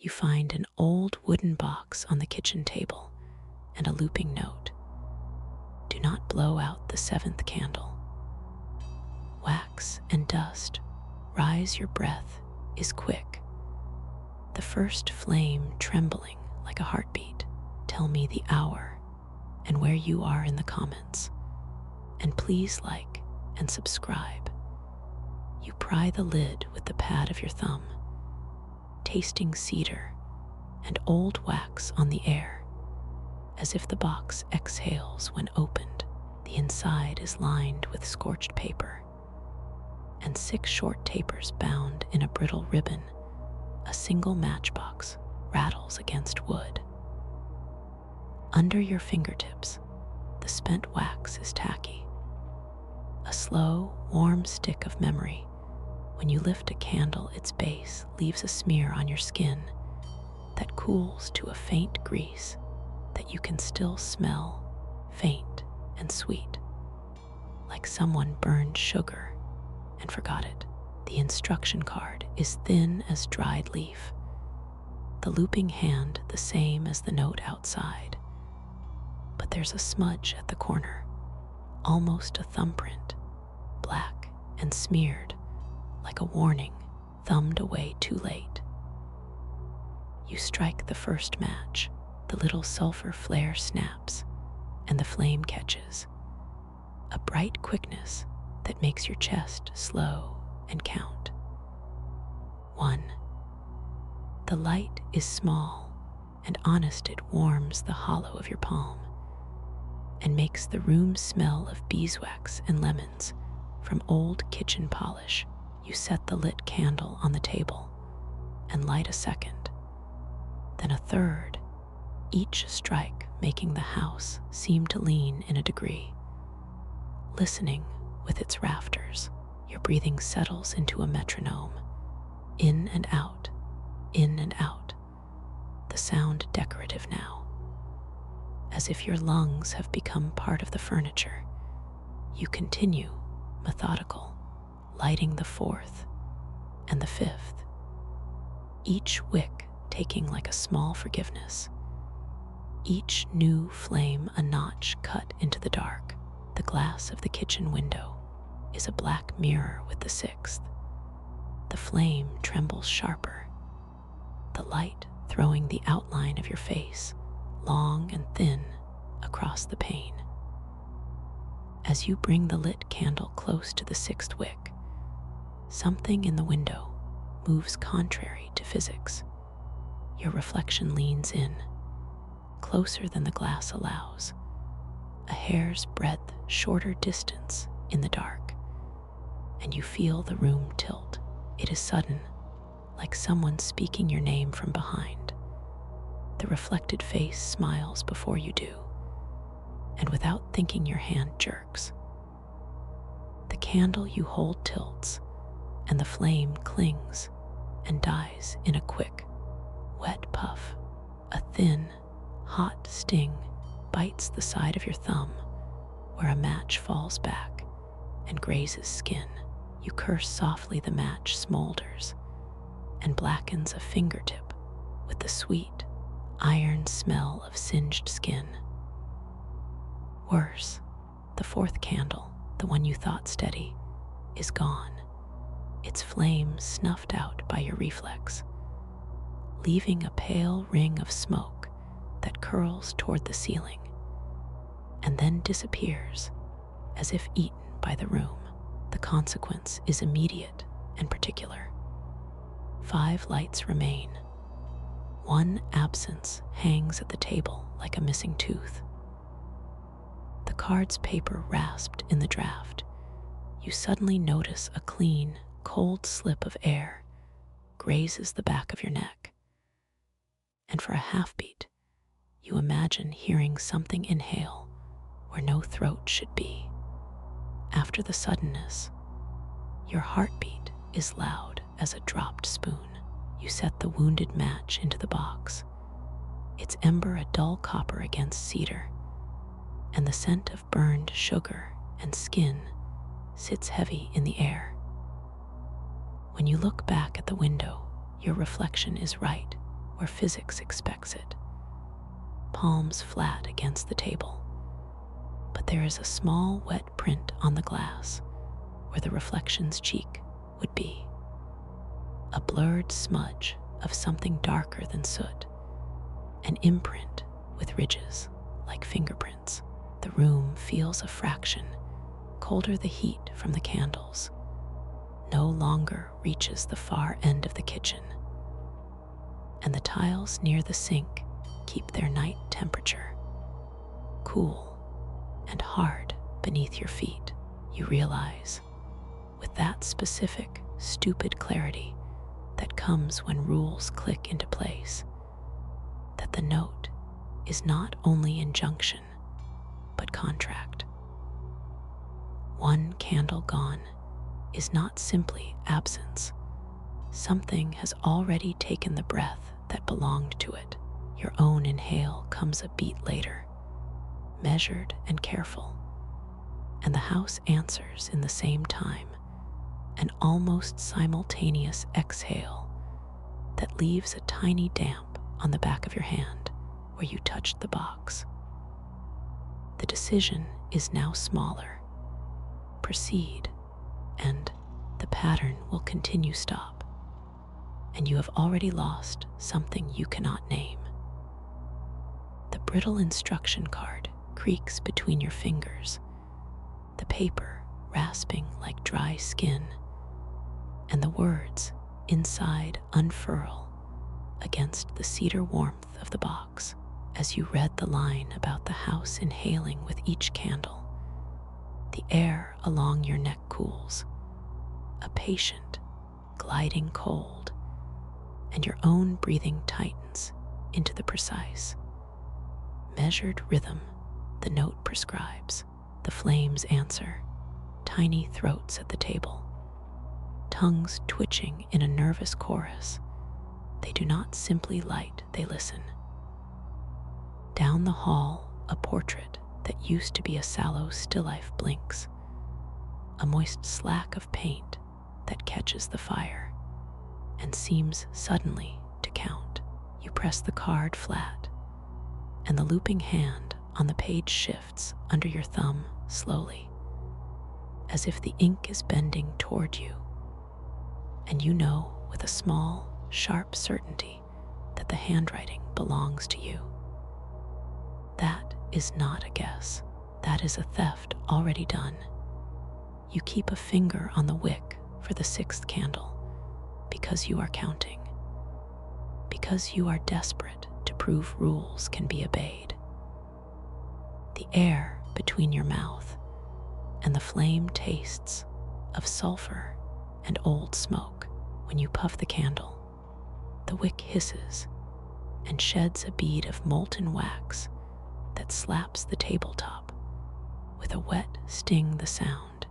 you find an old wooden box on the kitchen table and a looping note. Do not blow out the seventh candle. Wax and dust, rise, your breath is quick. The first flame trembling like a heartbeat. Tell me the hour and where you are in the comments. And please like and subscribe. You pry the lid with the pad of your thumb, tasting cedar and old wax on the air. As if the box exhales when opened, the inside is lined with scorched paper and 6 short tapers bound in a brittle ribbon. A single matchbox rattles against wood. Under your fingertips, the spent wax is tacky. A slow, warm stick of memory. When you lift a candle, its base leaves a smear on your skin that cools to a faint grease that you can still smell, faint and sweet, like someone burned sugar and forgot it. The instruction card is thin as dried leaf, the looping hand the same as the note outside. But there's a smudge at the corner, almost a thumbprint, black and smeared, like a warning, thumbed away too late. You strike the first match, the little sulfur flare snaps, and the flame catches. A bright quickness that makes your chest slow and count. 1. The light is small and honest. It warms the hollow of your palm and makes the room smell of beeswax and lemons from old kitchen polish. You set the lit candle on the table and light a second, then a third, each strike making the house seem to lean in a degree. Listening with its rafters, your breathing settles into a metronome. In and out, in and out. The sound decorative now, as if your lungs have become part of the furniture. You continue, methodical, lighting the 4th and the 5th, each wick taking like a small forgiveness, each new flame a notch cut into the dark. The glass of the kitchen window is a black mirror with the 6th. The flame trembles sharper, the light throwing the outline of your face, long and thin, across the pane. As you bring the lit candle close to the 6th wick, something in the window moves contrary to physics. Your reflection leans in, closer than the glass allows, a hair's breadth shorter distance in the dark, and you feel the room tilt. It is sudden, like someone speaking your name from behind. The reflected face smiles before you do, and without thinking your hand jerks. The candle you hold tilts, and the flame clings and dies in a quick, wet puff. A thin, hot sting bites the side of your thumb where a match falls back and grazes skin. You curse softly. The match smolders and blackens a fingertip with the sweet, iron smell of singed skin. Worse, the 4th candle, the one you thought steady, is gone, its flame snuffed out by your reflex, leaving a pale ring of smoke that curls toward the ceiling and then disappears as if eaten by the room. The consequence is immediate and particular. 5 lights remain. 1 absence hangs at the table like a missing tooth. The card's paper rasped in the draft. You suddenly notice a clean, cold slip of air grazes the back of your neck. And for a half-beat, you imagine hearing something inhale where no throat should be. After the suddenness, your heartbeat is loud as a dropped spoon. You set the wounded match into the box, its ember a dull copper against cedar, and the scent of burned sugar and skin sits heavy in the air. When you look back at the window, your reflection is right where physics expects it, palms flat against the table. But there is a small wet print on the glass where the reflection's cheek would be. A blurred smudge of something darker than soot, an imprint with ridges like fingerprints. The room feels a fraction colder. The heat from the candles no longer reaches the far end of the kitchen, and the tiles near the sink keep their night temperature cool and hard beneath your feet. You realize, with that specific, stupid clarity that comes when rules click into place, that the note is not only injunction, but contract. One candle gone is not simply absence. Something has already taken the breath that belonged to it. Your own inhale comes a beat later, measured and careful, and the house answers in the same time, an almost simultaneous exhale that leaves a tiny damp on the back of your hand where you touched the box. The decision is now smaller. Proceed, and the pattern will continue. Stop, and you have already lost something you cannot name. The brittle instruction card creaks between your fingers, the paper rasping like dry skin, and the words inside unfurl against the cedar warmth of the box. As you read the line about the house inhaling with each candle, the air along your neck cools, a patient, gliding cold, and your own breathing tightens into the precise, measured rhythm the note prescribes. The flames answer, tiny throats at the table, tongues twitching in a nervous chorus. They do not simply light, they listen. Down the hall, a portrait that used to be a sallow still life blinks, a moist slack of paint that catches the fire and seems suddenly to count. You press the card flat, and the looping hand on the page shifts under your thumb slowly, as if the ink is bending toward you, and you know with a small, sharp certainty that the handwriting belongs to you. That is not a guess. That is a theft already done. You keep a finger on the wick for the sixth candle because you are counting, because you are desperate to prove rules can be obeyed. The air between your mouth and the flame tastes of sulfur and old smoke. When you puff the candle, the wick hisses and sheds a bead of molten wax that slaps the tabletop with a wet sting. The sound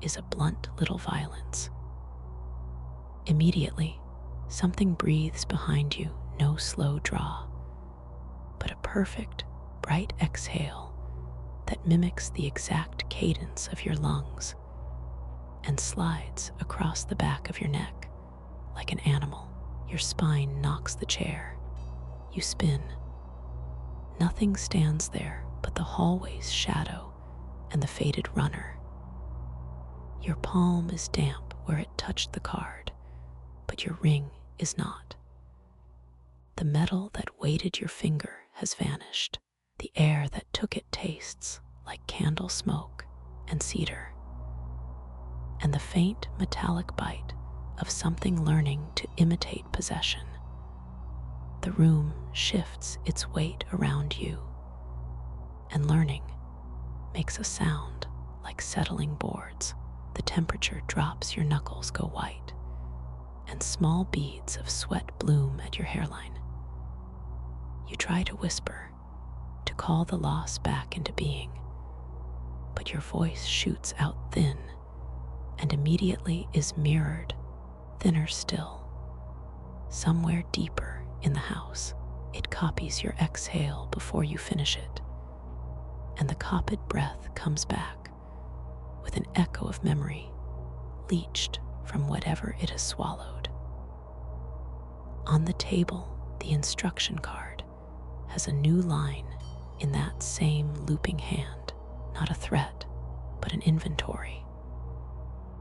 is a blunt little violence. Immediately, something breathes behind you, no slow draw, but a perfect, bright exhale that mimics the exact cadence of your lungs and slides across the back of your neck like an animal. Your spine knocks the chair. You spin. Nothing stands there but the hallway's shadow and the faded runner. Your palm is damp where it touched the card, but your ring is not. The metal that weighted your finger has vanished. The air that took it tastes like candle smoke and cedar, and the faint metallic bite of something learning to imitate possession. The room shifts its weight around you, and learning makes a sound like settling boards. The temperature drops, your knuckles go white, and small beads of sweat bloom at your hairline. You try to whisper, to call the loss back into being, but your voice shoots out thin and immediately is mirrored, thinner still, somewhere deeper in the house. It copies your exhale before you finish it, and the copied breath comes back with an echo of memory leached from whatever it has swallowed. On the table, The instruction card has a new line in that same looping hand, not a threat, but an inventory.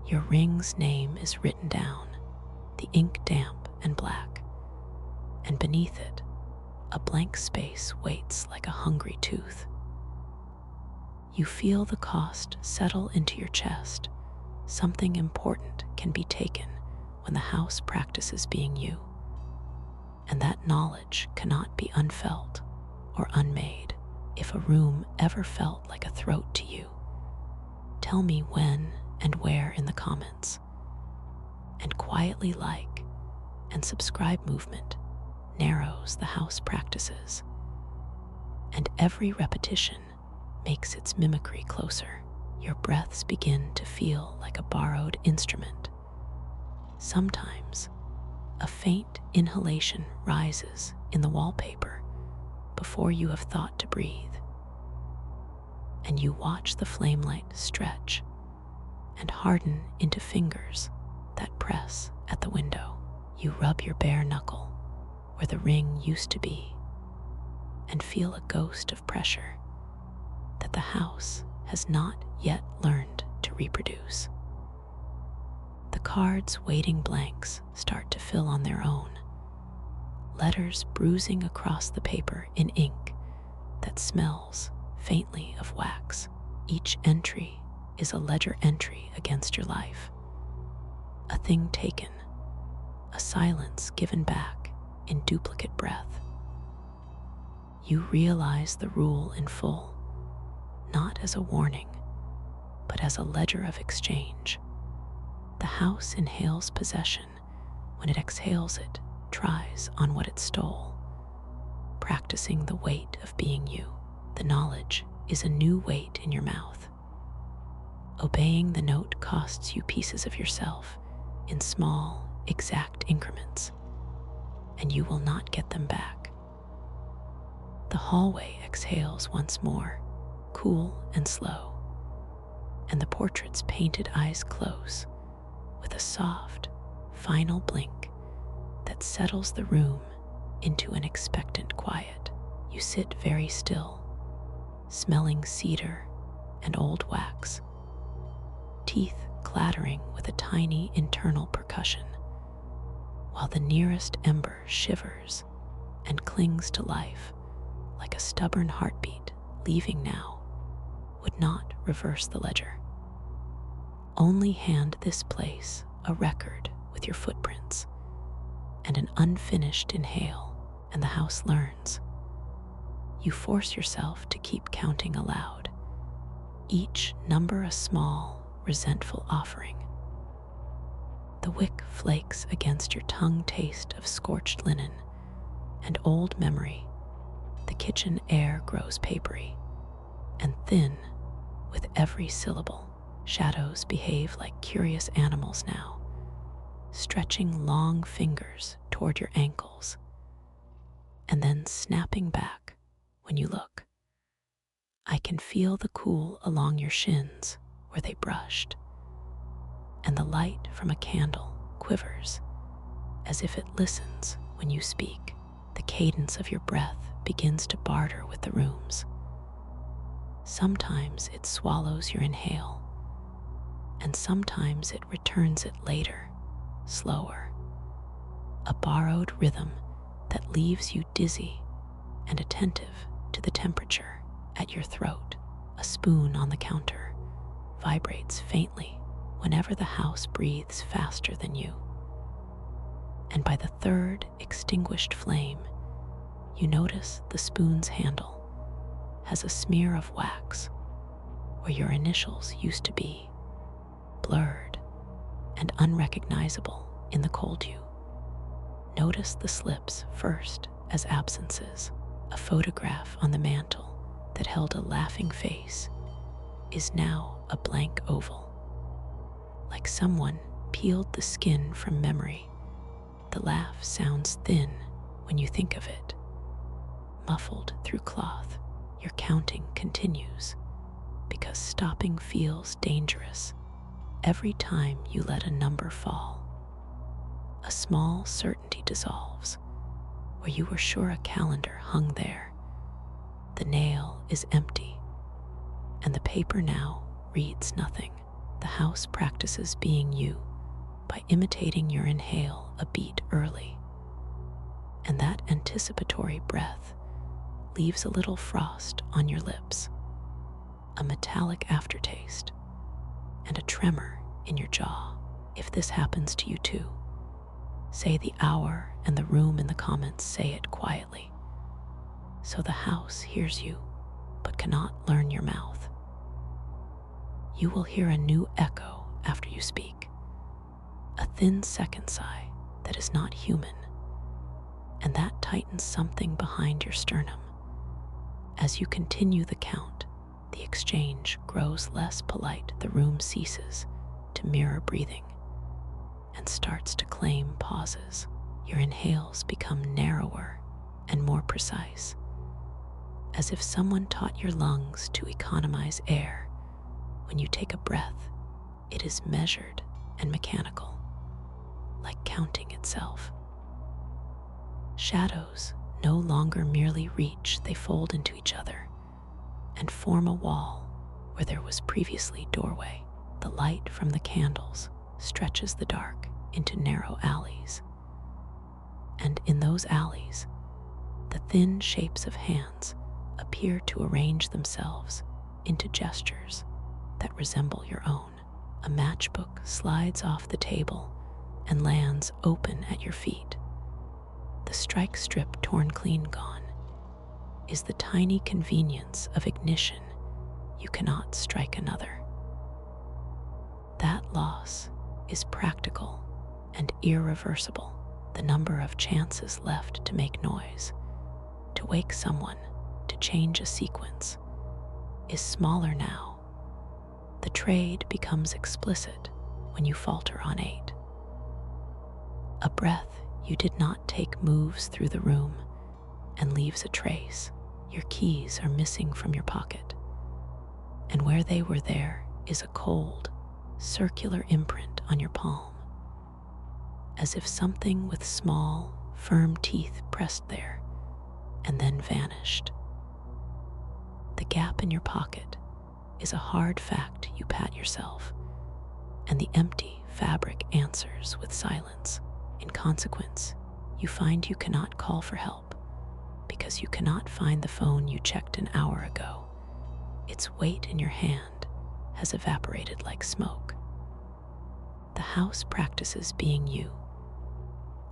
Your ring's name is written down, the ink damp and black, and beneath it, a blank space waits like a hungry tooth. You feel the cost settle into your chest. Something important can be taken when the house practices being you, and that knowledge cannot be unfelt or unmade. If a room ever felt like a throat to you, tell me when and where in the comments. And quietly like and subscribe movement narrows the house practices, and every repetition makes its mimicry closer. Your breaths begin to feel like a borrowed instrument. Sometimes a faint inhalation rises in the wallpaper before you have thought to breathe, and you watch the flame light stretch and harden into fingers that press at the window. You rub your bare knuckle where the ring used to be and feel a ghost of pressure that the house has not yet learned to reproduce. The cards waiting blanks start to fill on their own, letters bruising across the paper in ink that smells faintly of wax. Each entry is a ledger entry against your life, a thing taken, a silence given back in duplicate breath. You realize the rule in full, not as a warning, but as a ledger of exchange. The house inhales possession. When it exhales, it tries on what it stole, practicing the weight of being you. The knowledge is a new weight in your mouth. Obeying the note costs you pieces of yourself in small, exact increments, and you will not get them back. The hallway exhales once more, cool and slow, and the portrait's painted eyes close with a soft, final blink that settles the room into an expectant quiet. You sit very still, smelling cedar and old wax, teeth clattering with a tiny internal percussion, while the nearest ember shivers and clings to life like a stubborn heartbeat. Leaving now would not reverse the ledger. Only hand this place a record with your footprints and an unfinished inhale, and the house learns. You force yourself to keep counting aloud, each number a small, resentful offering. The wick flakes against your tongue, taste of scorched linen and old memory. The kitchen air grows papery and thin with every syllable. Shadows behave like curious animals now, stretching long fingers toward your ankles and then snapping back when you look. I can feel the cool along your shins where they brushed, and the light from a candle quivers as if it listens when you speak. The cadence of your breath begins to barter with the room's. Sometimes it swallows your inhale, and sometimes it returns it later, slower. A borrowed rhythm that leaves you dizzy and attentive to the temperature at your throat. A spoon on the counter vibrates faintly whenever the house breathes faster than you. And by the third extinguished flame, you notice the spoon's handle has a smear of wax where your initials used to be, blurred and unrecognizable in the cold. You notice the slips first as absences. A photograph on the mantel that held a laughing face is now a blank oval. Like someone peeled the skin from memory, the laugh sounds thin when you think of it, muffled through cloth. Your counting continues because stopping feels dangerous. Every time you let a number fall, a small certainty dissolves where you were sure a calendar hung there. The nail is empty, and the paper now reads nothing. The house practices being you by imitating your inhale a beat early, and that anticipatory breath leaves a little frost on your lips, a metallic aftertaste, and a tremor in your jaw. If this happens to you too, say the hour and the room in the comments. Say it quietly, so the house hears you but cannot learn your mouth. You will hear a new echo after you speak, a thin second sigh that is not human, and that tightens something behind your sternum. As you continue the count, the exchange grows less polite. The room ceases to mirror breathing and starts to claim pauses. Your inhales become narrower and more precise, as if someone taught your lungs to economize air. When you take a breath, it is measured and mechanical, like counting itself. Shadows no longer merely reach, they fold into each other and form a wall where there was previously doorway. The light from the candles stretches the dark into narrow alleys, and in those alleys, the thin shapes of hands appear to arrange themselves into gestures that resemble your own. A matchbook slides off the table and lands open at your feet. The strike strip torn clean gone is the tiny convenience of ignition. You cannot strike another. That loss is practical and irreversible. The number of chances left to make noise, to wake someone, to change a sequence, is smaller now. The trade becomes explicit when you falter on 8. A breath you did not take moves through the room and leaves a trace. Your keys are missing from your pocket, and where they were there is a cold, circular imprint on your palm, as if something with small, firm teeth pressed there and then vanished. The gap in your pocket is a hard fact. You pat yourself, and the empty fabric answers with silence. In consequence, you find you cannot call for help because you cannot find the phone you checked an hour ago. Its weight in your hand has evaporated like smoke. The house practices being you.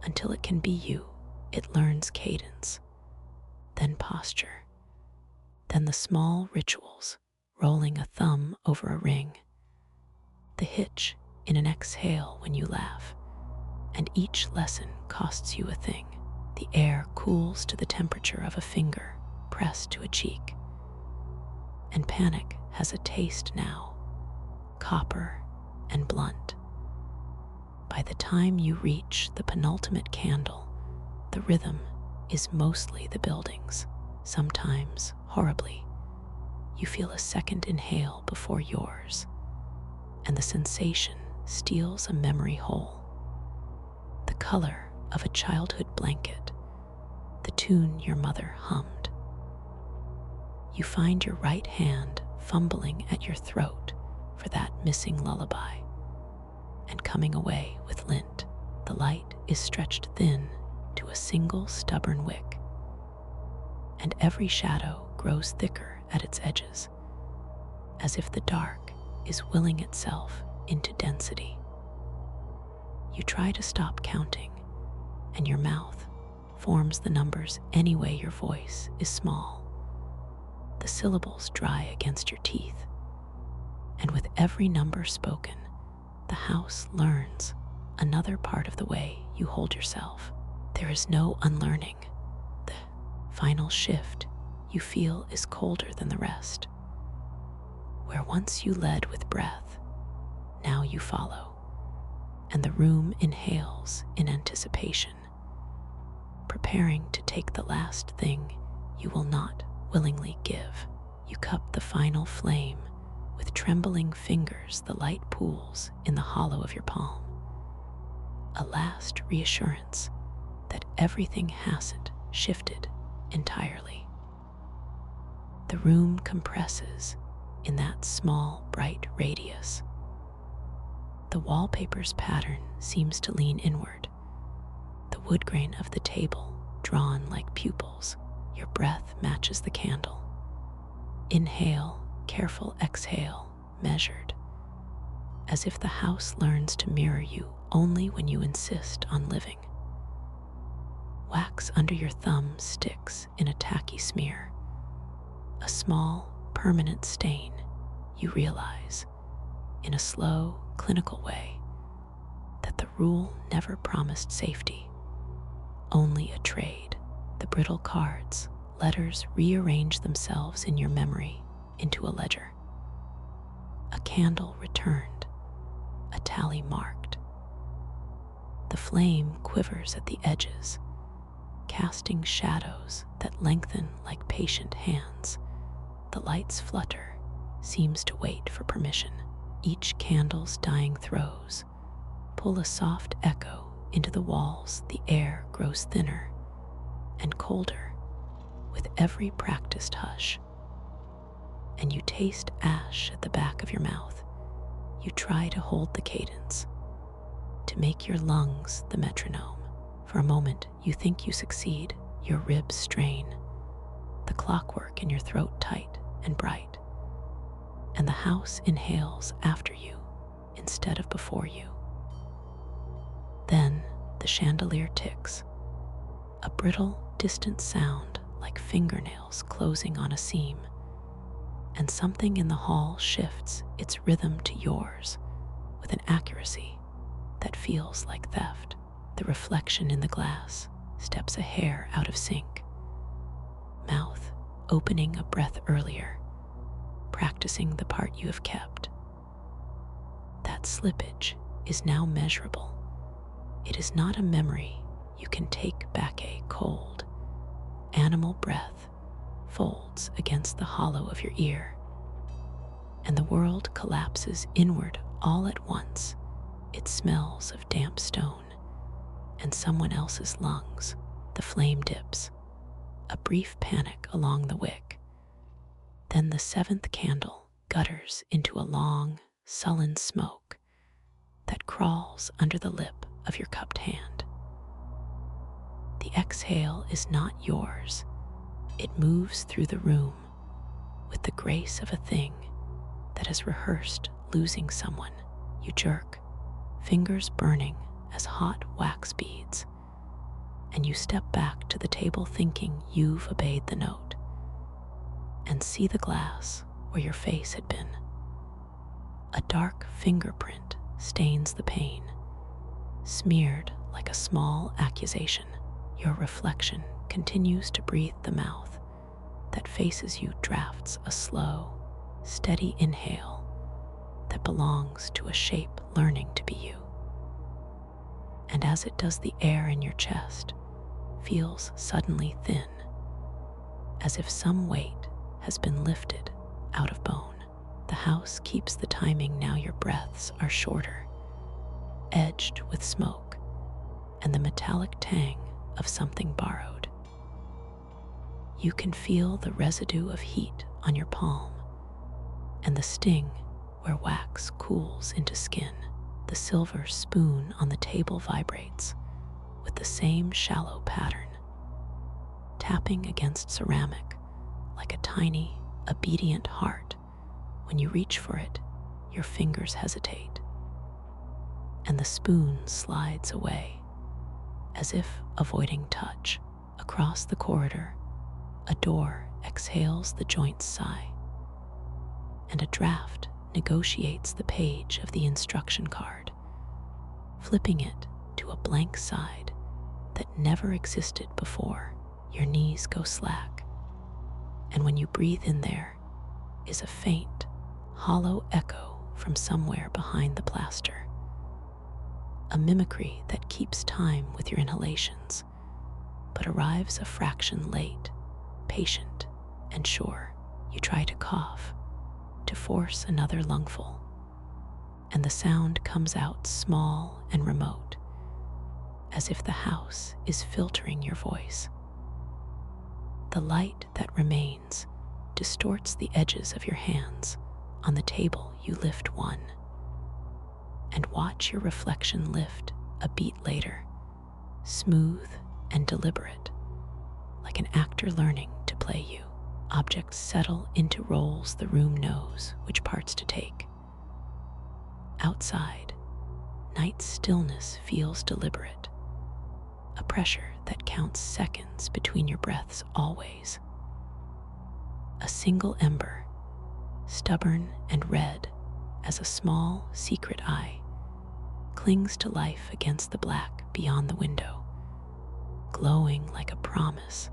Until it can be you, it learns cadence, then posture, then the small rituals, rolling a thumb over a ring, the hitch in an exhale when you laugh, and each lesson costs you a thing. The air cools to the temperature of a finger pressed to a cheek, and panic has a taste now, copper and blunt. By the time you reach the penultimate candle, the rhythm is mostly the buildings. Sometimes, horribly, you feel a second inhale before yours, and the sensation steals a memory whole. The color of a childhood blanket, the tune your mother hummed. You find your right hand fumbling at your throat for that missing lullaby, and coming away with lint. The light is stretched thin to a single stubborn wick, and every shadow grows thicker at its edges, as if the dark is willing itself into density. You try to stop counting, and your mouth forms the numbers anyway. Your voice is small. The syllables dry against your teeth, and with every number spoken, the house learns another part of the way you hold yourself. There is no unlearning. The final shift you feel is colder than the rest. Where once you led with breath, now you follow, and the room inhales in anticipation, preparing to take the last thing you will not willingly give. You cup the final flame with trembling fingers. The light pools in the hollow of your palm, a last reassurance that everything hasn't shifted entirely. The room compresses in that small, bright radius. The wallpaper's pattern seems to lean inward, the wood grain of the table drawn like pupils. Your breath matches the candle. Inhale, careful exhale, measured, as if the house learns to mirror you only when you insist on living. Wax under your thumb sticks in a tacky smear, a small, permanent stain. You realize, in a slow, clinical way, that the rule never promised safety, only a trade. The brittle cards, letters rearrange themselves in your memory into a ledger. A candle returned, a tally marked. The flame quivers at the edges, casting shadows that lengthen like patient hands. The light's flutter seems to wait for permission. Each candle's dying throes pull a soft echo into the walls. The air grows thinner and colder with every practiced hush, and you taste ash at the back of your mouth. You try to hold the cadence, to make your lungs the metronome. For a moment, you think you succeed. Your ribs strain, the clockwork in your throat tight and bright, and the house inhales after you instead of before you. Then the chandelier ticks, a brittle, distant sound like fingernails closing on a seam, and something in the hall shifts its rhythm to yours with an accuracy that feels like theft. The reflection in the glass steps a hair out of sync, mouth opening a breath earlier, practicing the part you have kept. That slippage is now measurable. It is not a memory you can take back. A cold, animal breath folds against the hollow of your ear, and the world collapses inward all at once. It smells of damp stone and someone else's lungs. The flame dips, a brief panic along the wick. Then the seventh candle gutters into a long, sullen smoke that crawls under the lip of your cupped hand. The exhale is not yours. It moves through the room with the grace of a thing that has rehearsed losing someone. You jerk, fingers burning as hot wax beads, and you step back to the table thinking you've obeyed the note, and see the glass where your face had been. A dark fingerprint stains the pane, smeared like a small accusation. Your reflection continues to breathe. The mouth that faces you drafts a slow, steady inhale that belongs to a shape learning to be you. And as it does, the air in your chest feels suddenly thin, as if some weight has been lifted out of bone. The house keeps the timing now. Your breaths are shorter, edged with smoke and the metallic tang of something borrowed. You can feel the residue of heat on your palm and the sting where wax cools into skin. The silver spoon on the table vibrates with the same shallow pattern, tapping against ceramic like a tiny, obedient heart. When you reach for it, your fingers hesitate, and the spoon slides away, as if avoiding touch. Across the corridor, a door exhales the joint's sigh, and a draft negotiates the page of the instruction card, flipping it to a blank side that never existed before. Your knees go slack, and when you breathe in, there is a faint, hollow echo from somewhere behind the plaster, a mimicry that keeps time with your inhalations, but arrives a fraction late, patient and sure. You try to cough, to force another lungful, and the sound comes out small and remote, as if the house is filtering your voice. The light that remains distorts the edges of your hands. On the table, you lift one and watch your reflection lift a beat later, smooth and deliberate, like an actor learning to play you. Objects settle into roles the room knows which parts to take. Outside, night's stillness feels deliberate, a pressure that counts seconds between your breaths always. A single ember, stubborn and red as a small secret eye, clings to life against the black beyond the window, glowing like a promise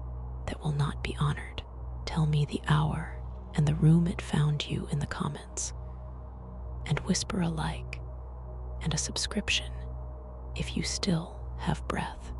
that will not be honored. Tell me the hour and the room it found you in the comments, and whisper a like and a subscription if you still have breath.